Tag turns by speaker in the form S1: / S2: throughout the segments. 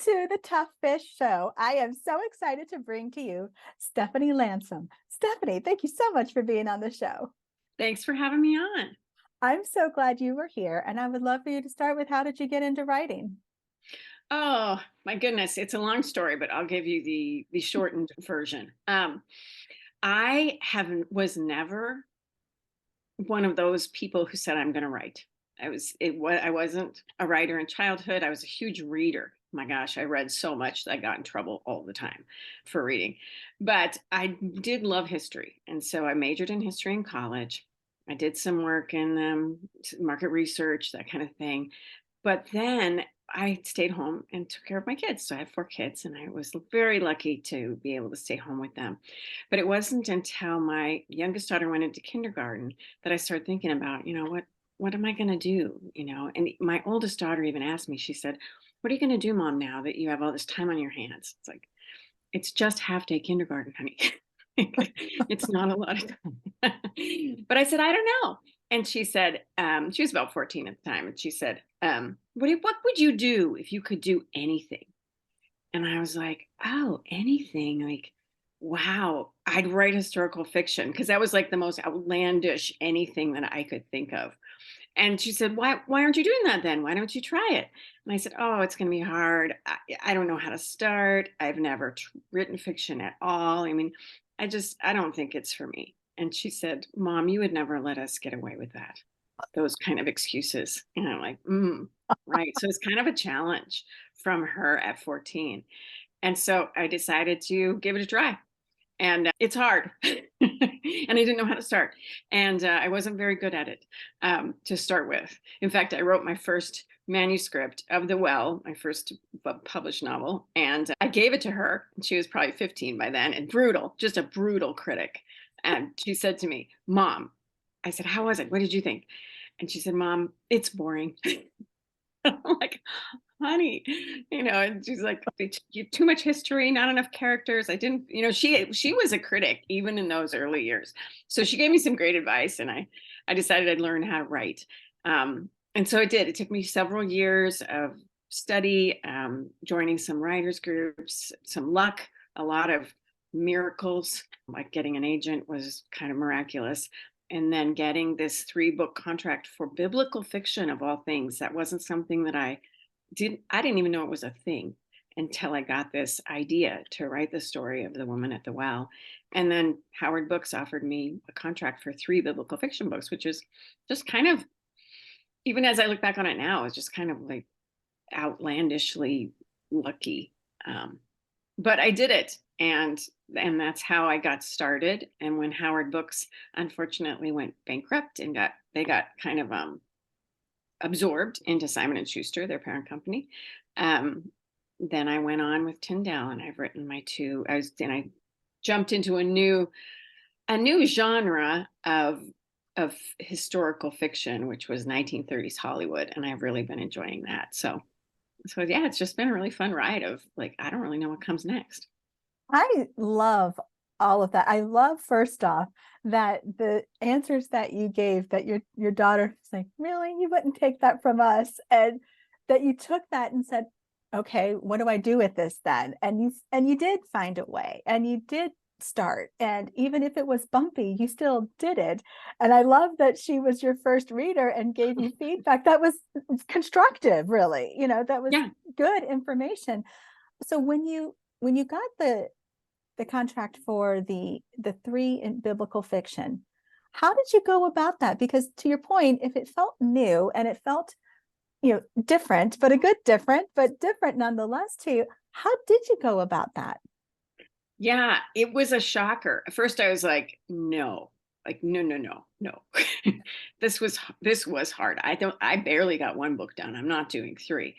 S1: to the Tough Fish Show. I am so excited to bring to you Stephanie Landsem. Stephanie, thank you so much for being on the show.
S2: Thanks for having me on.
S1: I'm so glad you were here, and I would love for you to start with how did you get into writing?
S2: Oh my goodness, it's a long story, but I'll give you the shortened version. I haven't was never one of those people who said I'm going to write. I wasn't a writer in childhood. I was a huge reader. My gosh, I read so much that I got in trouble all the time for reading. But I did love history, and so I majored in history in college. I did some work in market research, that kind of thing. But then I stayed home and took care of my kids. So I have 4 kids, and I was very lucky to be able to stay home with them. But it wasn't until my youngest daughter went into kindergarten that I started thinking about, what am I going to do? And my oldest daughter even asked me, she said, "What are you going to do, Mom, now that you have all this time on your hands?" It's like, it's just half day kindergarten, honey. It's not a lot of time. But I said, I don't know. And she said, she was about 14 at the time. And she said, what would you do if you could do anything? And I was like, oh, anything. Like, wow, I'd write historical fiction because that was like the most outlandish anything that I could think of. And she said, why aren't you doing that then? Why don't you try it? And I said, oh, it's going to be hard. I don't know how to start. I've never written fiction at all. I mean, I don't think it's for me. And she said, Mom, you would never let us get away with that. Those kind of excuses. And I'm like, right. So it's kind of a challenge from her at 14. And so I decided to give it a try. And it's hard. And I didn't know how to start. And I wasn't very good at it to start with. In fact, I wrote my first manuscript of The Well, my first published novel, and I gave it to her. She was probably 15 by then, and brutal, just a brutal critic. And she said to me, Mom, I said, how was it? What did you think? And she said, Mom, it's boring. I'm like, honey, and she's like, too much history, not enough characters. I didn't, she was a critic even in those early years. So she gave me some great advice, and I decided I'd learn how to write. And so I did. It took me several years of study, joining some writers groups, some luck, a lot of miracles, like getting an agent was kind of miraculous. And then getting this 3-book contract for biblical fiction of all things. That wasn't something that I didn't even know it was a thing until I got this idea to write the story of the woman at the well. And then Howard Books offered me a contract for 3 biblical fiction books, which is just kind of, even as I look back on it now, it's just kind of like outlandishly lucky. But I did it, and that's how I got started. And when Howard Books unfortunately went bankrupt and they got kind of absorbed into Simon and Schuster, their parent company. Then I went on with Tyndale, and I've written my 2. I jumped into a new genre of historical fiction, which was 1930s Hollywood, and I've really been enjoying that. So yeah, it's just been a really fun ride of like, I don't really know what comes next.
S1: I love all of that. I love first off that the answers that you gave that your daughter was like, really, you wouldn't take that from us, and that you took that and said, okay, what do I do with this then? And you did find a way, and you did start, and even if it was bumpy, you still did it. And I love that she was your first reader and gave you feedback that was constructive, really. That was
S2: Yeah.
S1: good information. So when you got the contract for the 3 in biblical fiction, how did you go about that? Because to your point, if it felt new and it felt different, but a good different, but different nonetheless to you, how did you go about that?
S2: Yeah, it was a shocker. At first I was like, no, no, no, no. This was hard. I barely got 1 book done. I'm not doing 3.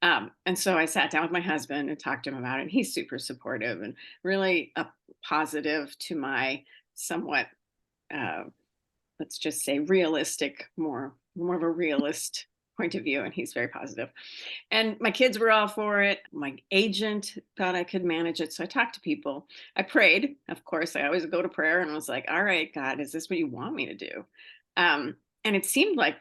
S2: And so I sat down with my husband and talked to him about it. And he's super supportive and really positive to my somewhat, uh, let's just say, realistic, more of a realist point of view. And he's very positive. And my kids were all for it. My agent thought I could manage it. So I talked to people. I prayed. Of course, I always go to prayer and was like, all right, God, is this what you want me to do? And it seemed like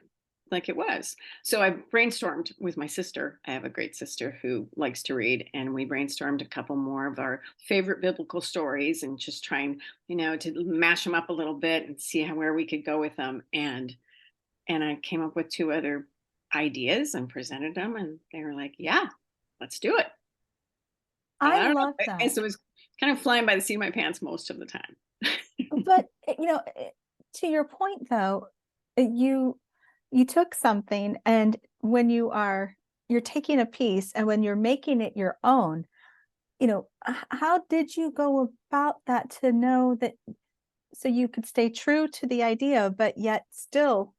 S2: like it was. So I brainstormed with my sister. I have a great sister who likes to read, and we brainstormed a couple more of our favorite biblical stories and just trying, to mash them up a little bit and see where we could go with them. And I came up with two other ideas and presented them, and they were like, "Yeah, let's do it." So
S1: I
S2: I don't know.
S1: love
S2: I
S1: that.
S2: guess it was kind of flying by the seat of my pants most of the time.
S1: But, to your point though, you took something, and when you're taking a piece and when you're making it your own, how did you go about that to know that, so you could stay true to the idea, but yet still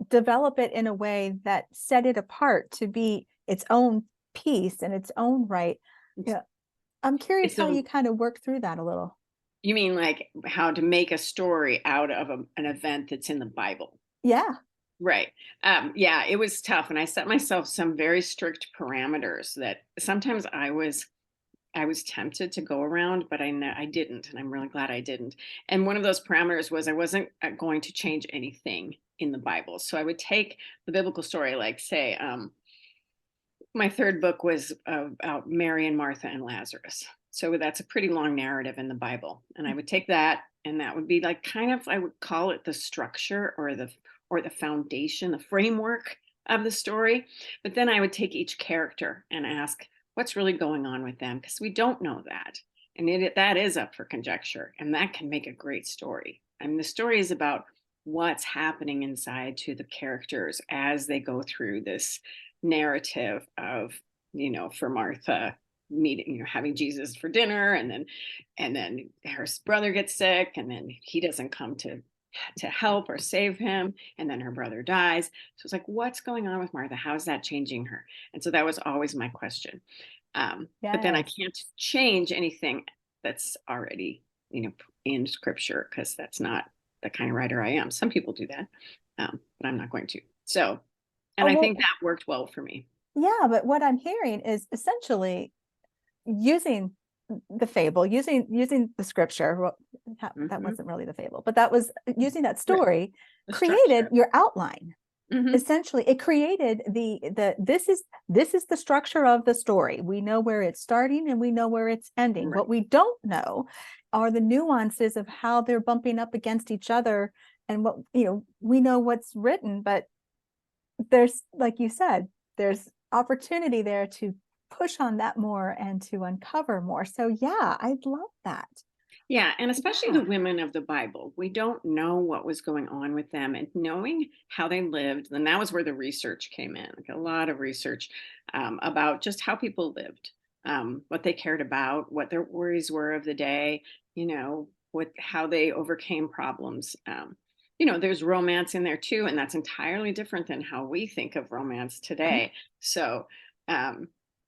S1: develop it in a way that set it apart to be its own piece and its own right?
S2: It's,
S1: Yeah. I'm curious
S2: it's
S1: how
S2: a
S1: you kind of work through that a little.
S2: You mean like how to make a story out of an event that's in the Bible?
S1: Yeah.
S2: Right. Yeah, it was tough, and I set myself some very strict parameters that sometimes I was tempted to go around, but I didn't, and I'm really glad I didn't. And one of those parameters was I wasn't going to change anything in the Bible. So I would take the biblical story, like say, my third book was about Mary and Martha and Lazarus. So that's a pretty long narrative in the Bible. And I would take that, and that would be like kind of, I would call it the structure or the foundation, the framework of the story. But then I would take each character and ask, what's really going on with them? Because we don't know that. And that is up for conjecture. And that can make a great story. I mean, the story is about what's happening inside to the characters as they go through this narrative of, for Martha meeting, having Jesus for dinner, and then her brother gets sick, and then he doesn't come to help or save him, and then her brother dies. So it's like, what's going on with Martha? How is that changing her? And so that was always my question. But then I
S1: Yes.
S2: can't change anything that's already, in scripture, because that's not the kind of writer I am. Some people do that, but I'm not going to. So, and
S1: Oh,
S2: I
S1: well,
S2: think that worked well for me.
S1: yeah, but what I'm hearing is essentially using the fable, using the scripture. Well, that
S2: Hmm.
S1: wasn't really the fable, but that was using that
S2: Right.
S1: story,
S2: The
S1: created
S2: structure.
S1: your outline.
S2: Hmm.
S1: Essentially, it created the this is the structure of the story. We know where it's starting and we know where it's ending.
S2: Right.
S1: What we don't know are the nuances of how they're bumping up against each other, and what, we know what's written, but there's, like you said, there's opportunity there to push on that more and to uncover more. So yeah, I love that.
S2: Yeah, and especially the
S1: Yeah.
S2: women of the Bible. We don't know what was going on with them, and knowing how they lived, and that was where the research came in. Like a lot of research about just how people lived, what they cared about, what their worries were of the day, how they overcame problems. There's romance in there too, and that's entirely different than how we think of romance today. So um,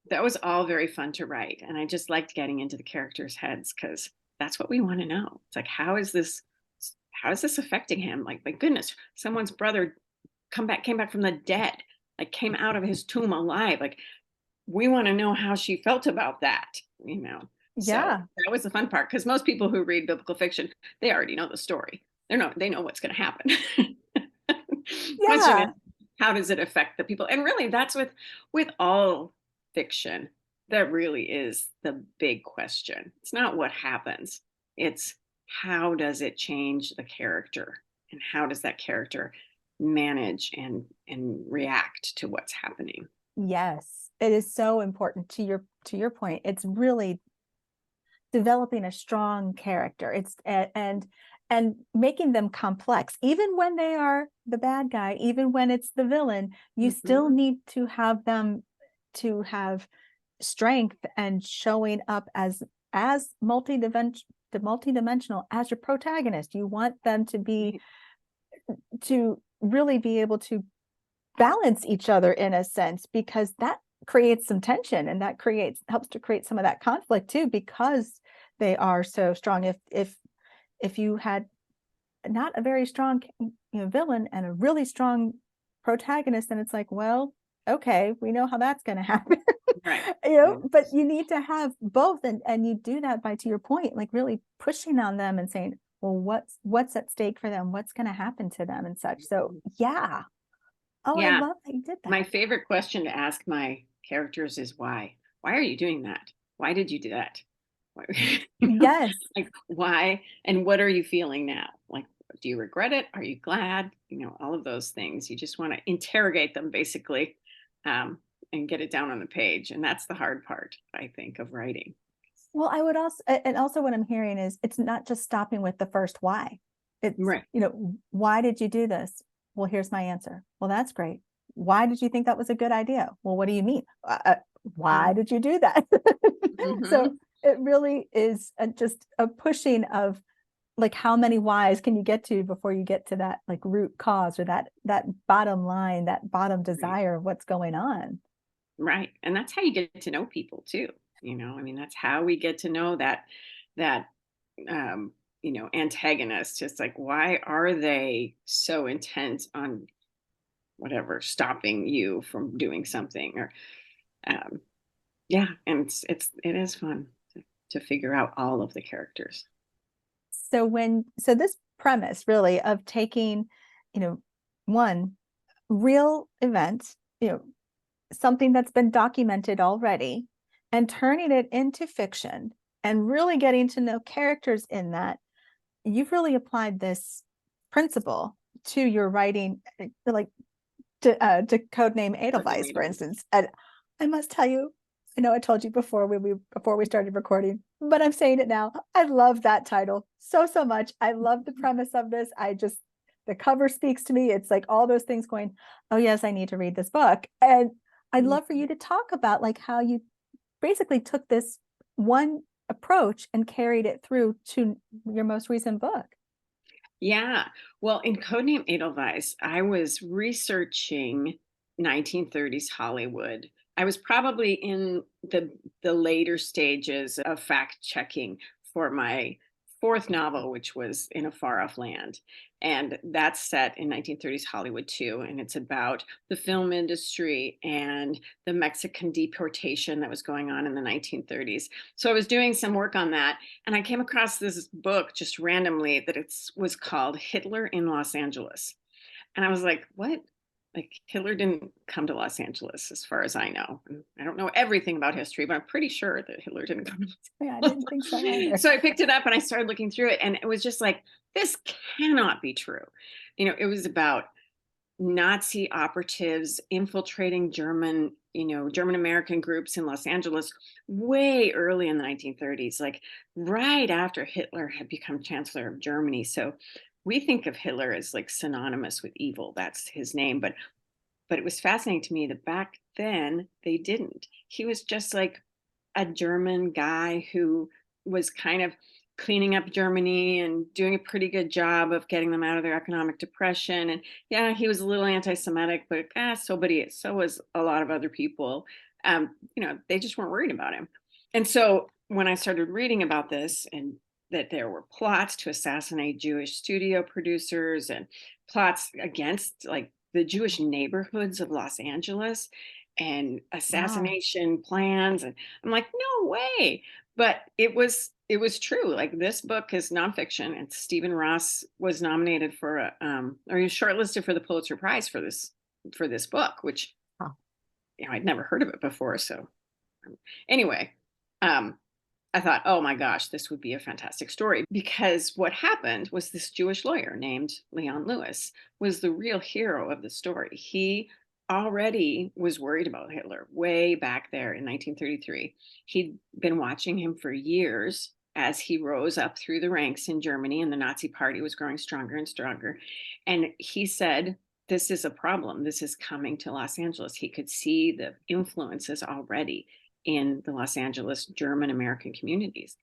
S2: that was all very fun to write, and I just liked getting into the characters' heads because that's what we want to know. It's like, how is this affecting him? Like, my goodness, someone's brother came back from the dead, like came out of his tomb alive. Like, we want to know how she felt about that. So
S1: Yeah.
S2: that was the fun part, because most people who read biblical fiction, they already know the story. They know what's going to happen. Question is,
S1: Yeah.
S2: how does it affect the people? And really, that's with all fiction. That really is the big question. It's not what happens. It's how does it change the character, and how does that character manage and react to what's happening.
S1: Yes. It is so important, to your point. It's really developing a strong character. And making them complex. Even when they are the bad guy, even when it's the villain, you still
S2: Mhm.
S1: need to have them to have strength and showing up as multidimensional as your protagonist. You want them to really be able to balance each other in a sense, because that creates some tension, and that creates helps to create some of that conflict too, because they are so strong. If you had not a very strong, villain and a really strong protagonist, then it's like, well, okay, we know how that's going to happen.
S2: Right.
S1: But you need to have both, and you do that by, to your point, like really pushing on them and saying, well, what's at stake for them, what's going to happen to them and such. So yeah. Oh, I
S2: Yeah.
S1: love that you did
S2: My
S1: that.
S2: favorite question to ask my characters is why? Why are you doing that? Why did you do that? Why,
S1: Yes.
S2: like why and what are you feeling now? Like, do you regret it? Are you glad? All of those things. You just want to interrogate them basically, and get it down on the page. And that's the hard part, I think, of writing.
S1: Well, I would also, and also what I'm hearing is it's not just stopping with the first why. It's,
S2: Right.
S1: why did you do this? Well, here's my answer. Well, that's great. Why did you think that was a good idea? Well, what do you mean? Why did you do that? So
S2: Mm-hmm.
S1: it really is just a pushing of like how many whys can you get to before you get to that like root cause or that bottom line, that bottom
S2: Right.
S1: desire of what's going on.
S2: Right. And that's how you get to know people too. I mean, that's how we get to know that antagonist. Just like why are they so intent on whatever stopping you from doing something or um yeah, and it is fun to figure out all of the characters.
S1: So this premise really of taking, you know, one real event, something that's been documented already and turning it into fiction and really getting to know characters in that, you've really applied this principle to your writing, like to codename Edelweiss, for
S2: Coordinated.
S1: instance. And I must tell you, I know I told you before we started recording, but I'm saying it now. I love that title so much. I love the premise of this. The cover speaks to me. It's like all those things going, oh yes, I need to read this book. And I'd love for
S2: Mhm.
S1: you to talk about like how you basically took this one approach and carried it through to your most recent book.
S2: Yeah. Well, in Codename Edelweiss, I was researching 1930s Hollywood. I was probably in the later stages of fact checking for my fourth novel, which was In a Far Off Land. And that's set in 1930s Hollywood too. And it's about the film industry and the Mexican deportation that was going on in the 1930s. So I was doing some work on that and I came across this book just randomly that was called Hitler in Los Angeles. And I was like, what? Like Hitler didn't come to Los Angeles as far as I know. And I don't know everything about history, but I'm pretty sure that Hitler didn't come to
S1: Yeah, I
S2: Los
S1: didn't think so
S2: Angeles.
S1: either.
S2: So I picked it up and I started looking through it and it was just like, this cannot be true. It was about Nazi operatives infiltrating German American groups in Los Angeles way early in the 1930s, like right after Hitler had become Chancellor of Germany. So we think of Hitler as like synonymous with evil. That's his name. But it was fascinating to me that back then they didn't. He was just like a German guy who was kind of cleaning up Germany and doing a pretty good job of getting them out of their economic depression. And yeah, he was a little anti-Semitic, but so was a lot of other people. They just weren't worried about him. And so when I started reading about this and that there were plots to assassinate Jewish studio producers and plots against like the Jewish neighborhoods of Los Angeles and
S1: Wow.
S2: assassination plans and I'm like, no way. But it was true. Like this book is nonfiction, and Stephen Ross was nominated for or he was shortlisted for the Pulitzer Prize for this book, which
S1: Wow.
S2: I'd never heard of it before. So anyway, um, I thought, oh my gosh, this would be a fantastic story because what happened was this Jewish lawyer named Leon Lewis was the real hero of the story. He already was worried about Hitler way back there in 1933. He'd been watching him for years as he rose up through the ranks in Germany and the Nazi party was growing stronger and stronger. And he said, this is a problem. This is coming to Los Angeles. He could see the influences already in the Los Angeles German American communities.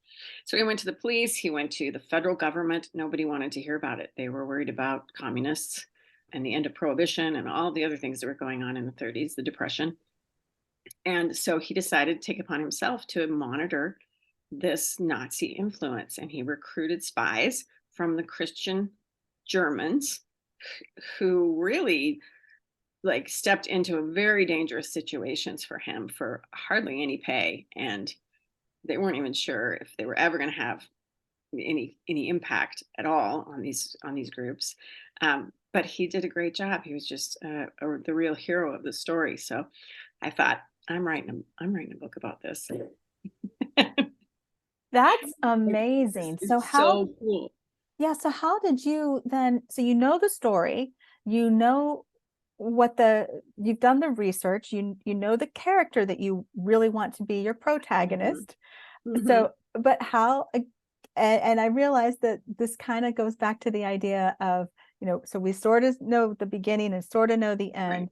S2: So he went to the police, he went to the federal government. Nobody wanted to hear about it. They were worried about communists and the end of prohibition and all the other things that were going on in the 30s, the depression. And so he decided to take upon himself to monitor this Nazi influence. And he recruited spies from the Christian Germans who really like stepped into very dangerous situations for him for hardly any pay, and they weren't even sure if they were ever going to have any impact at all on these groups. but he did a great job. He was just the real hero of the story. So I thought, I'm writing a book about this.
S1: That's
S2: It's,
S1: amazing. So
S2: it's
S1: how,
S2: so cool.
S1: yeah, so how did you then, so you know the story, you know what the, you've done the research, you know the character that you really want to be your
S2: Mhm.
S1: protagonist.
S2: Mhm.
S1: So, but how, and I realized that this kind of goes back to the idea of, so we sort of know the beginning and sort of know the
S2: Right.
S1: end,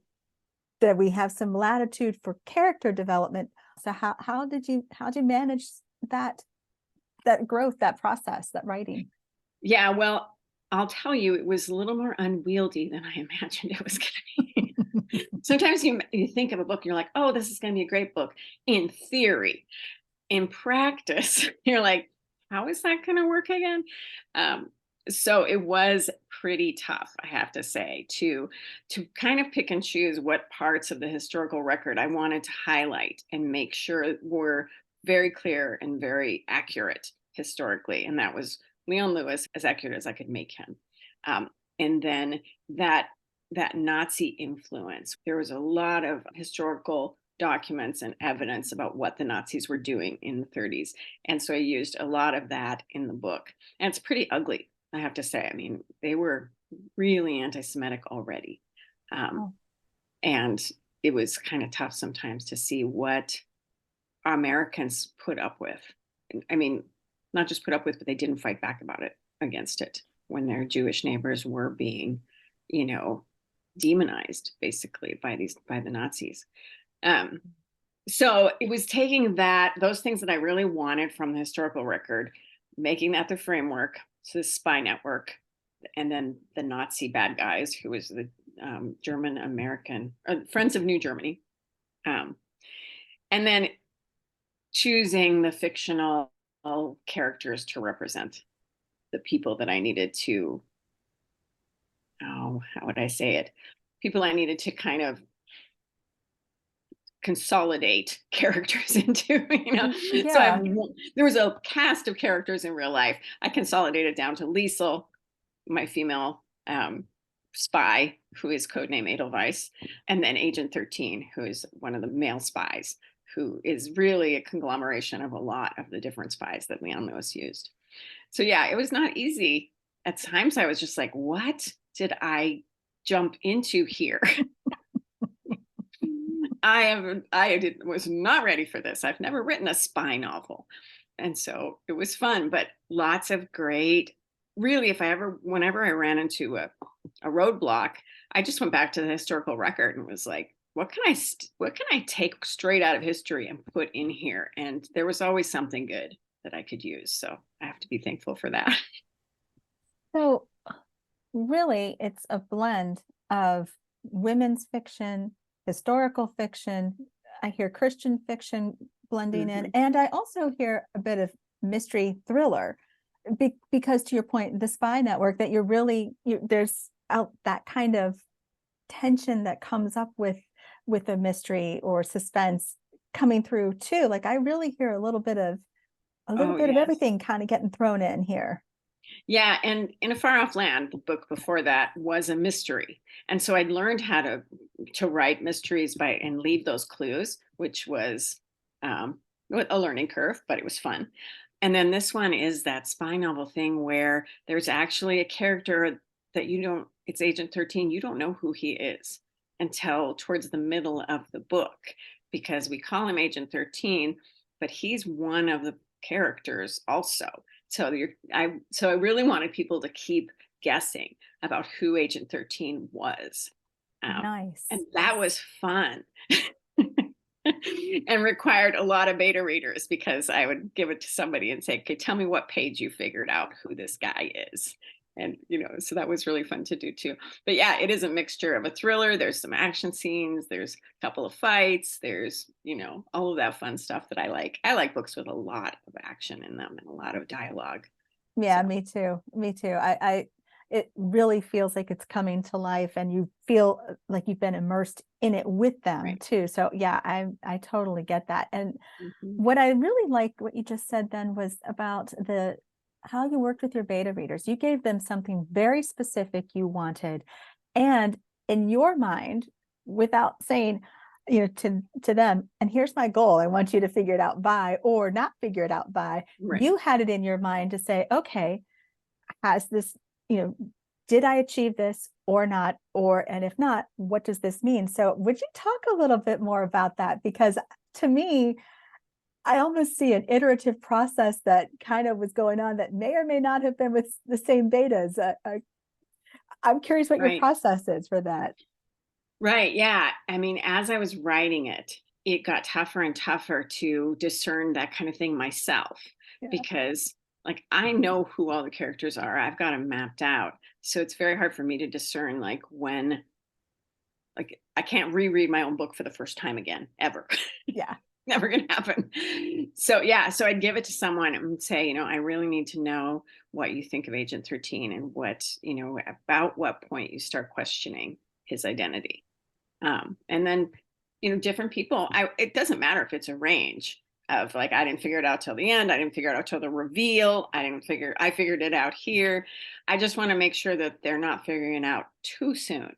S1: that we have some latitude for character development. So how did you manage that growth, that process, that writing?
S2: Yeah, well, I'll tell you, it was a little more unwieldy than I imagined it was going to be. Sometimes you think of a book and you're like, oh, this is going to be a great book in theory. In practice, you're like, how is that going to work again? Um, so it was pretty tough, I have to say, to kind of pick and choose what parts of the historical record I wanted to highlight and make sure were very clear and very accurate historically. And that was Leon Lewis, as accurate as I could make him. Um, and then that that Nazi influence. There was a lot of historical documents and evidence about what the Nazis were doing in the 30s. And so I used a lot of that in the book. And it's pretty ugly, I have to say. I mean, they were really anti Semitic already. Um,
S1: Oh,
S2: and it was kind of tough sometimes to see what Americans put up with. I mean, not just put up with, but they didn't fight back about it against it when their Jewish neighbors were being, you know, demonized basically by the Nazis. Um, so it was taking those things that I really wanted from the historical record, making that the framework, so the spy network, and then the Nazi bad guys, who was the German American Friends of New Germany, um, and then choosing the fictional characters to represent the people that I needed to. Oh, how would I say it? People I needed to kind of consolidate characters into, So
S1: yeah.
S2: there was a cast of characters in real life. I consolidated down to Liesel, my female spy, who is codename Edelweiss, and then Agent 13, who is one of the male spies, who is really a conglomeration of a lot of the different spies that Leon Lewis used. So yeah, it was not easy. At times I was just like, what did I jump into here? Was not ready for this. I've never written a spy novel. And so it was fun, but lots of great, really, whenever I ran into a roadblock, I just went back to the historical record and was like, what can I take straight out of history and put in here? And there was always something good that I could use. So I have to be thankful for that.
S1: So really, it's a blend of women's fiction, historical fiction. I hear Christian fiction blending in,
S2: Mhm.
S1: and I also hear a bit of mystery thriller. Because to your point, the spy network, that there's out that kind of tension that comes up with a mystery or suspense coming through too. Like I really hear a little
S2: Oh,
S1: bit of
S2: yes.
S1: everything kind of getting thrown in here.
S2: Yeah, and In a Far Off Land, the book before that was a mystery. And so I'd learned how to write mysteries by and leave those clues, which was um, a learning curve, but it was fun. And then this one is that spy novel thing where there's actually a character that it's Agent 13, you don't know who he is until towards the middle of the book because we call him Agent 13, but he's one of the characters also. So I really wanted people to keep guessing about who Agent 13 was. And
S1: Nice.
S2: that was fun. And required a lot of beta readers because I would give it to somebody and say, okay, tell me what page you figured out who this guy is. And, so that was really fun to do too. But yeah, it is a mixture of a thriller. There's some action scenes, there's a couple of fights, there's, all of that fun stuff that I like. I like books with a lot of action in them and a lot of dialogue. So,
S1: Yeah, me too. Me too. It really feels like it's coming to life and you feel like you've been immersed in it with them
S2: right.
S1: too. So yeah, I totally get that. And
S2: Mhm.
S1: what I really liked what you just said then was about how you worked with your beta readers. You gave them something very specific you wanted. And in your mind, without saying, to them, and here's my goal, I want you to figure it out by, or not figure it out by,
S2: Right.
S1: you had it in your mind to say, okay, has this, did I achieve this or not? And if not, what does this mean? So would you talk a little bit more about that? Because to me, I almost see an iterative process that kind of was going on that may or may not have been with the same betas. I'm curious what your
S2: Right.
S1: process is for that.
S2: Right. Yeah. I mean, as I was writing it, it got tougher and tougher to discern that kind of thing myself
S1: Yeah.
S2: because, like, I know who all the characters are. I've got them mapped out. So it's very hard for me to discern, like, when, like, I can't reread my own book for the first time again, ever.
S1: Yeah.
S2: Never gonna happen. So yeah, so I'd give it to someone and say, I really need to know what you think of Agent 13 and about what point you start questioning his identity. And then, different people, it doesn't matter if it's a range of, like, I didn't figure it out till the end. I didn't figure it out till the reveal. I figured it out here. I just want to make sure that they're not figuring it out too soon.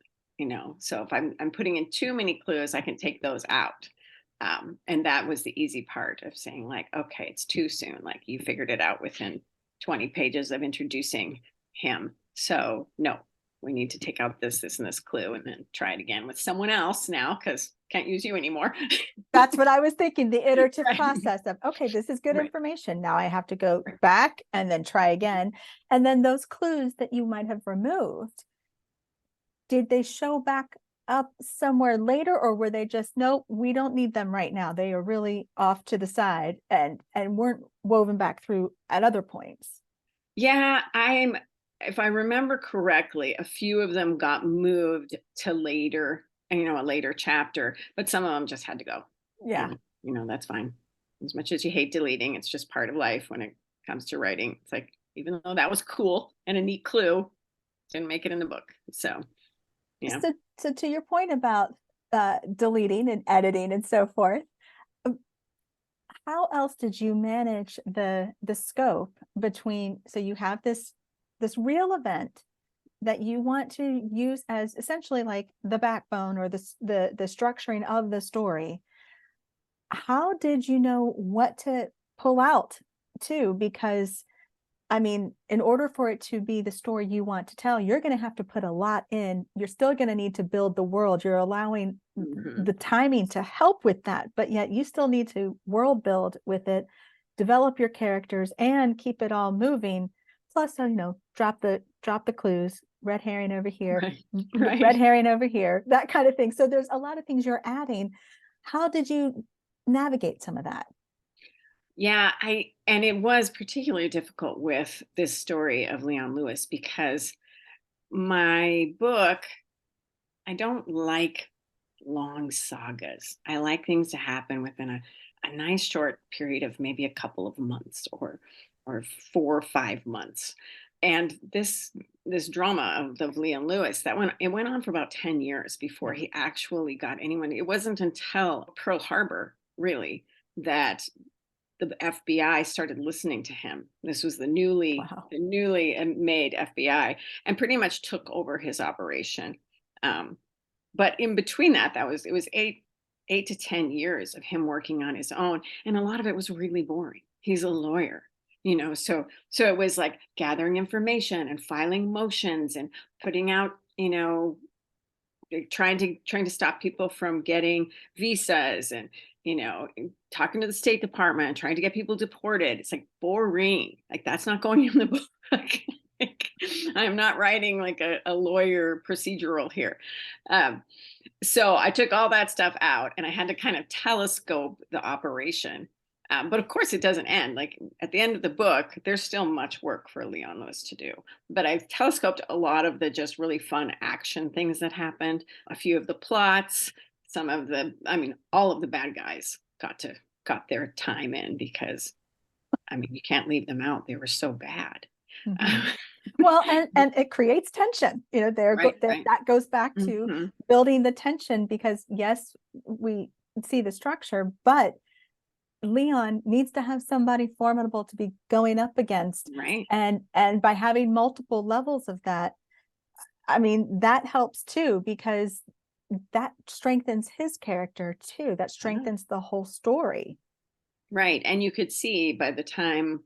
S2: So if I'm putting in too many clues, I can take those out. And that was the easy part of saying, like, okay, it's too soon. Like, you figured it out within 20 pages of introducing him. So no, we need to take out this, and this clue and then try it again with someone else now because can't use you anymore.
S1: That's what I was thinking, the iterative
S2: Right.
S1: process of, okay, this is good
S2: Right.
S1: information. Now I have to go
S2: Right.
S1: back and then try again. And then those clues that you might have removed, did they show back up somewhere later, or were they just, no, we don't need them right now? They are really off to the side and weren't woven back through at other points.
S2: Yeah, if I remember correctly, a few of them got moved to later, a later chapter, but some of them just had to go.
S1: Yeah.
S2: And, that's fine. As much as you hate deleting, it's just part of life when it comes to writing. It's like, even though that was cool and a neat clue, didn't make it in the book. So, yeah.
S1: So to your point about deleting and editing and so forth, how else did you manage the scope between, so you have this real event that you want to use as essentially like the backbone or the structuring of the story? How did you know what to pull out too? Because I mean, in order for it to be the story you want to tell, you're going to have to put a lot in. You're still going to need to build the world. You're allowing
S2: Mhm.
S1: the timing to help with that, but yet you still need to world build with it, develop your characters, and keep it all moving. Plus, drop the clues. Red herring over here,
S2: Right.
S1: red
S2: Right.
S1: herring over here, that kind of thing. So there's a lot of things you're adding. How did you navigate some of that?
S2: Yeah, and it was particularly difficult with this story of Leon Lewis because my book, I don't like long sagas. I like things to happen within a nice short period of maybe a couple of months or 4 or 5 months. And this drama of Leon Lewis, it went on for about 10 years before he actually got anyone. It wasn't until Pearl Harbor, really, that the FBI started listening to him. This was
S1: Wow.
S2: the newly made FBI, and pretty much took over his operation. Um, but in between that, it was 8 to 10 years of him working on his own, and a lot of it was really boring. He's a lawyer, so it was like gathering information and filing motions and putting out, trying to stop people from getting visas and, talking to the State Department, trying to get people deported. It's like boring. Like, that's not going in the book. Like, I'm not writing like a lawyer procedural here. Um, so I took all that stuff out and I had to kind of telescope the operation. But of course, it doesn't end. Like, at the end of the book, there's still much work for Leon Lewis to do. But I've telescoped a lot of the just really fun action things that happened, a few of the plots, all of the bad guys got their time in because, you can't leave them out. They were so bad.
S1: Mhm. Well, and it creates tension.
S2: Right, right.
S1: That goes back to
S2: Hmm.
S1: building the tension because yes, we see the structure, but Leon needs to have somebody formidable to be going up against.
S2: Right.
S1: And by having multiple levels of that, I mean, that helps too, because that strengthens his character too. That
S2: Yeah.
S1: strengthens the whole story.
S2: Right. And you could see by the time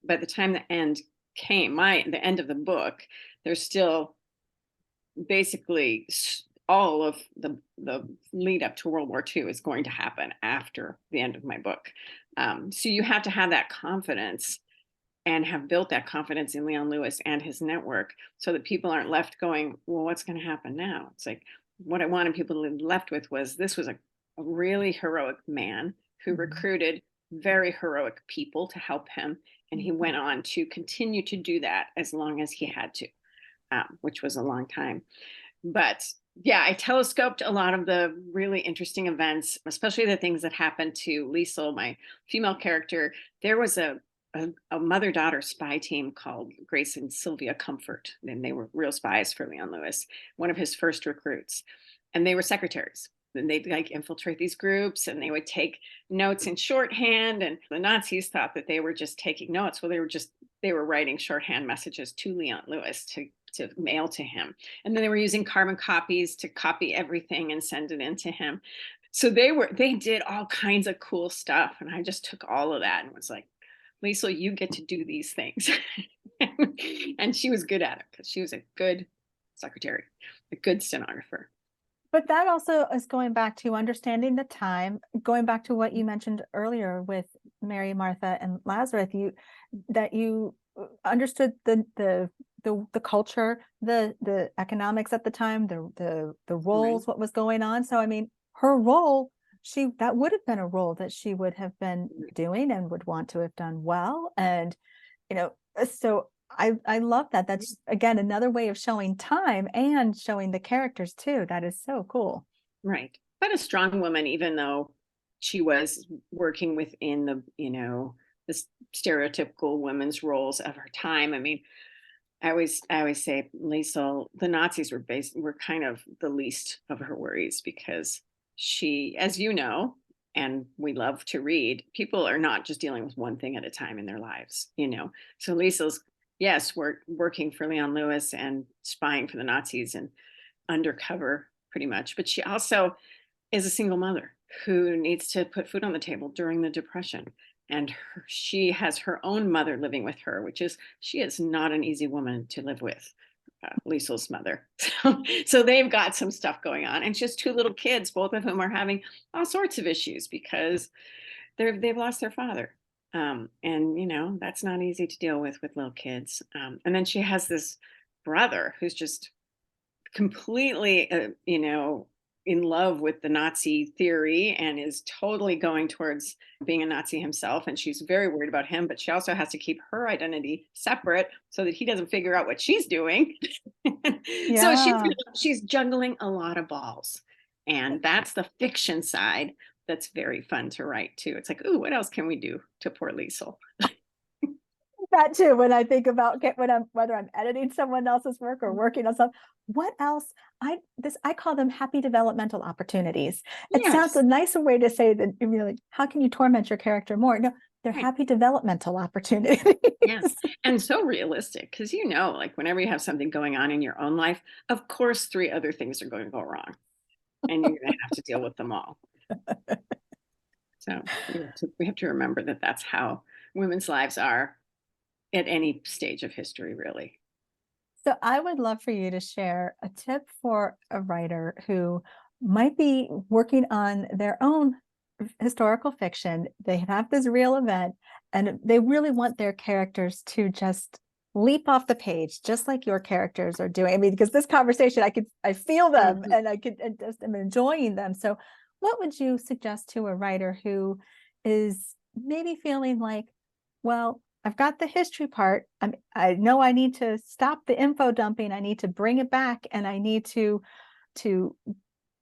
S2: the end came, the end of the book, there's still basically all of the lead up to World War II is going to happen after the end of my book. So you have to have that confidence and have built that confidence in Leon Lewis and his network so that people aren't left going, well, what's going to happen now? It's like what I wanted people to be left with was this was a really heroic man who
S1: Mhm.
S2: recruited very heroic people to help him. And he
S1: Mhm.
S2: went on to continue to do that as long as he had to, which was a long time. But yeah, I telescoped a lot of the really interesting events, especially the things that happened to Liesel, my female character. There was a mother daughter spy team called Grace and Sylvia Comfort, and they were real spies for Leon Lewis, one of his first recruits. And they were secretaries. And they'd like infiltrate these groups and they would take notes in shorthand. And the Nazis thought that they were just taking notes. Well, they were writing shorthand messages to Leon Lewis to mail to him. And then they were using carbon copies to copy everything and send it in to him. So they did all kinds of cool stuff. And I just took all of that and was like, Liesel, you get to do these things. And she was good at it because she was a good secretary, a good stenographer.
S1: But that also is going back to understanding the time, going back to what you mentioned earlier with Mary, Martha, and Lazarus, you understood the culture, the economics at the time, the
S2: Right.
S1: roles, what was going on. So I mean, her role, that would have been a role that she would have been doing and would want to have done well. And so I love that. That's again another way of showing time and showing the characters too. That is so cool.
S2: Right. But a strong woman, even though she was working within the stereotypical women's roles of her time. I mean, I always say, Liesel, the Nazis were kind of the least of her worries because she, as you know, and we love to read, people are not just dealing with one thing at a time in their lives. So Liesel's, yes, working for Leon Lewis and spying for the Nazis and undercover pretty much, but she also is a single mother who needs to put food on the table during the Depression. And she has her own mother living with her, she is not an easy woman to live with, Liesel's mother. So they've got some stuff going on. And she has two little kids, both of whom are having all sorts of issues because they've lost their father. And, that's not easy to deal with little kids. And then she has this brother who's just completely, in love with the Nazi theory and is totally going towards being a Nazi himself. And she's very worried about him, but she also has to keep her identity separate so that he doesn't figure out what she's doing. So
S1: Yeah.
S2: she's juggling a lot of balls. And that's the fiction side that's very fun to write too. It's like, ooh, what else can we do to poor Liesel?
S1: That too, when I think about whether I'm editing someone else's work or working on something, what else? I call them happy developmental opportunities. It sounds
S2: Yes.
S1: a nicer way to say that, like, how can you torment your character more? No, they're
S2: Right.
S1: happy developmental opportunities.
S2: Yeah. And so realistic because, like whenever you have something going on in your own life, of course, three other things are going to go wrong and you're going to have to deal with them all. So we have to remember that that's how women's lives are at any stage of history, really.
S1: So I would love for you to share a tip for a writer who might be working on their own historical fiction. They have this real event and they really want their characters to just leap off the page, just like your characters are doing. I mean, because this conversation, I feel them
S2: Mhm.
S1: and I'm enjoying them. So what would you suggest to a writer who is maybe feeling like, well, I've got the history part. I know I need to stop the info dumping. I need to bring it back and I need to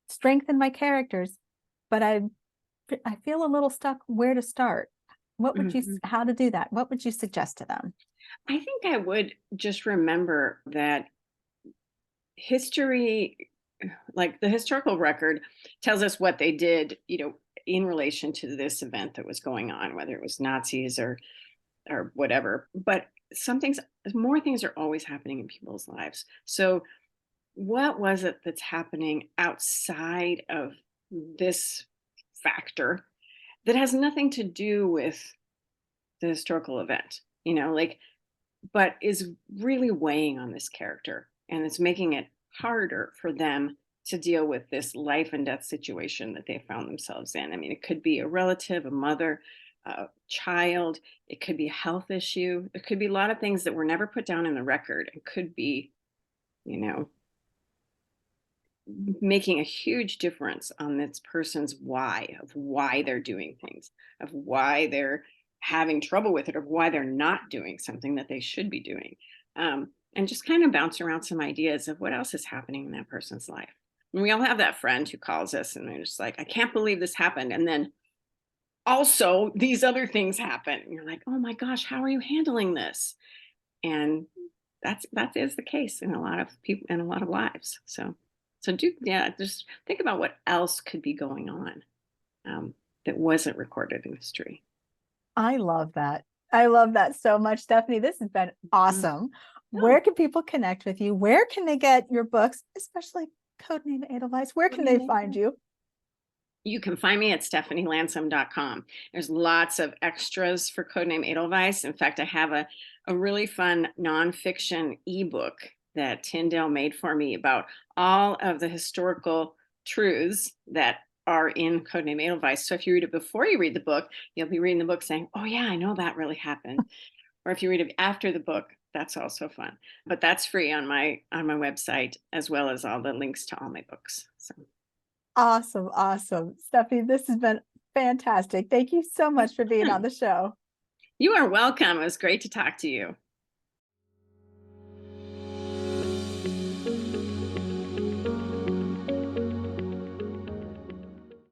S1: strengthen my characters, but I feel a little stuck where to start.
S2: Mhm.
S1: How to do that? What would you suggest to them?
S2: I think I would just remember that history, like the historical record, tells us what they did, in relation to this event that was going on, whether it was Nazis or whatever. But more things are always happening in people's lives. So what was it that's happening outside of this factor that has nothing to do with the historical event, like, but is really weighing on this character, and it's making it harder for them to deal with this life and death situation that they found themselves in. I mean, it could be a relative, a mother, a child, it could be a health issue, it could be a lot of things that were never put down in the record, and could be, you know, making a huge difference on this person's why, of why they're doing things, of why they're having trouble with it, or why they're not doing something that they should be doing. And just kind of bounce around some ideas of what else is happening in that person's life. And we all have that friend who calls us and they're just like, I can't believe this happened. And then also these other things happen. And you're like, oh my gosh, how are you handling this? And that is the case in a lot of people, in a lot of lives. So yeah, just think about what else could be going on, that wasn't recorded in history.
S1: I love that. I love that so much, Stephanie. This has been
S2: Mm.
S1: awesome.
S2: Oh,
S1: Where can people connect with you? Where can they get your books, especially Codename Edelweiss? Where can they find you?
S2: you can find me at stephanielandsem.com. There's lots of extras for Codename Edelweiss. In fact, I have a really fun nonfiction ebook that Tyndale made for me about all of the historical truths that are in Codename Edelweiss. So if you read it before you read the book, you'll be reading the book saying, oh yeah, I know that really happened. Or if you read it after the book, that's also fun. But that's free on my website, as well as all the links to all my books. So
S1: Awesome. Awesome. Stephanie, this has been fantastic. Thank you so much for being on the show.
S2: you are welcome. It was great to talk to you.